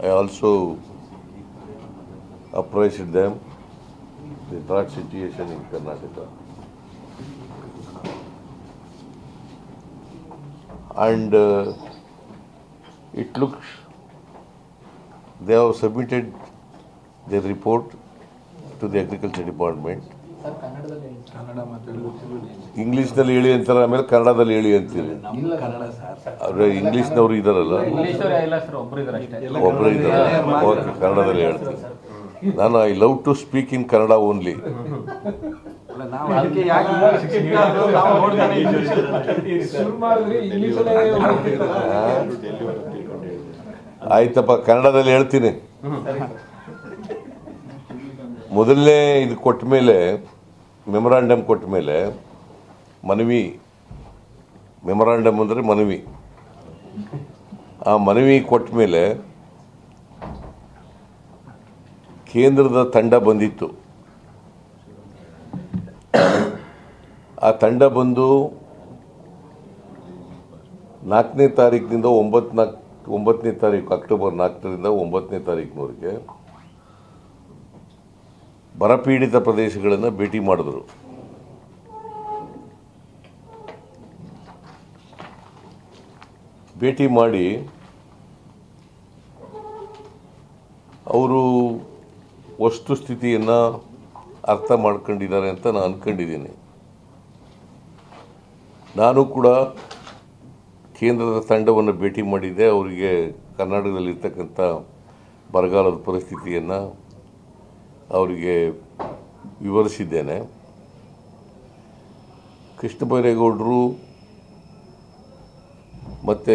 I also appraised them the drought situation in Karnataka. And it looks they have submitted their report to the Agriculture Department. ಇಂಗ್ಲೀಷ್ನಲ್ಲಿ ಹೇಳಿ ಅಂತಾರೆ, ಆಮೇಲೆ ಕನ್ನಡದಲ್ಲಿ ಹೇಳಿ ಅಂತೀರಿ. ಆದರೆ ಇಂಗ್ಲೀಷ್ನವರು ಇದ್ದಾರಲ್ಲ, ಒಬ್ಬರು ಇದ್ದಾರೆ. ಓಕೆ, ಕನ್ನಡದಲ್ಲಿ ಹೇಳ್ತೀನಿ. ನಾನು I love to speak in Kannada only. ಆಯ್ತಪ್ಪ, ಕನ್ನಡದಲ್ಲಿ ಹೇಳ್ತೀನಿ. ಮೊದಲನೇ ಇದು ಕೊಟ್ಟ ಮೇಲೆ, ಮೆಮೊರಾಂಡಮ್ ಕೊಟ್ಟ ಮೇಲೆ, ಮನವಿ, ಮೆಮೊರಾಂಡಮ್ ಅಂದರೆ ಮನವಿ, ಆ ಮನವಿ ಕೊಟ್ಟ ಮೇಲೆ ಕೇಂದ್ರದ ತಂಡ ಬಂದಿತ್ತು. ಆ ತಂಡ ಬಂದು 4ನೇ ತಾರೀಕಿನಿಂದ 9ನೇ ತಾರೀಕು, ಅಕ್ಟೋಬರ್ 4ರಿಂದ 9ನೇ ತಾರೀಕಿನವರೆಗೆ ಬರಪೀಡಿತ ಪ್ರದೇಶಗಳನ್ನು ಭೇಟಿ ಮಾಡಿದ್ರು. ಭೇಟಿ ಮಾಡಿ ಅವರು ವಸ್ತುಸ್ಥಿತಿಯನ್ನು ಅರ್ಥ ಮಾಡ್ಕೊಂಡಿದ್ದಾರೆ ಅಂತ ನಾನು ಅಂದ್ಕೊಂಡಿದ್ದೀನಿ. ನಾನು ಕೂಡ ಕೇಂದ್ರದ ತಂಡವನ್ನು ಭೇಟಿ ಮಾಡಿದ್ದೆ. ಅವರಿಗೆ ಕರ್ನಾಟಕದಲ್ಲಿರ್ತಕ್ಕಂಥ ಬರಗಾಲದ ಪರಿಸ್ಥಿತಿಯನ್ನು ಅವರಿಗೆ ವಿವರಿಸಿದ್ದೇನೆ. ಕೃಷ್ಣ ಬೈರೇಗೌಡರು ಮತ್ತು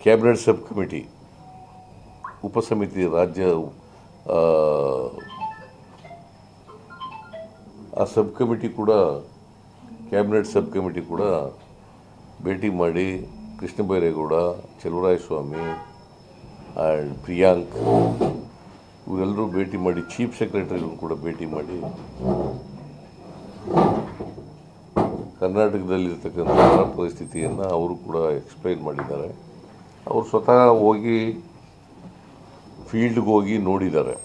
ಕ್ಯಾಬಿನೆಟ್ ಸಬ್ ಕಮಿಟಿ, ಉಪಸಮಿತಿ, ರಾಜ್ಯ ಆ ಸಬ್ ಕಮಿಟಿ ಕೂಡ, ಕ್ಯಾಬಿನೆಟ್ ಸಬ್ ಕಮಿಟಿ ಕೂಡ ಭೇಟಿ ಮಾಡಿ ಕೃಷ್ಣ ಬೈರೇಗೌಡ, ಚಲುವರಾಯಸ್ವಾಮಿ ಆ್ಯಂಡ್ ಪ್ರಿಯಾಂಕ್ ಇವರೆಲ್ಲರೂ ಭೇಟಿ ಮಾಡಿ, ಚೀಫ್ ಸೆಕ್ರೆಟರಿಗಳು ಕೂಡ ಭೇಟಿ ಮಾಡಿ ಕರ್ನಾಟಕದಲ್ಲಿರ್ತಕ್ಕಂಥ ಬರ ಪರಿಸ್ಥಿತಿಯನ್ನು ಅವರು ಕೂಡ ಎಕ್ಸ್ಪ್ಲೈನ್ ಮಾಡಿದ್ದಾರೆ. ಅವರು ಸ್ವತಃ ಹೋಗಿ ಫೀಲ್ಡ್ಗೆ ಹೋಗಿ ನೋಡಿದ್ದಾರೆ.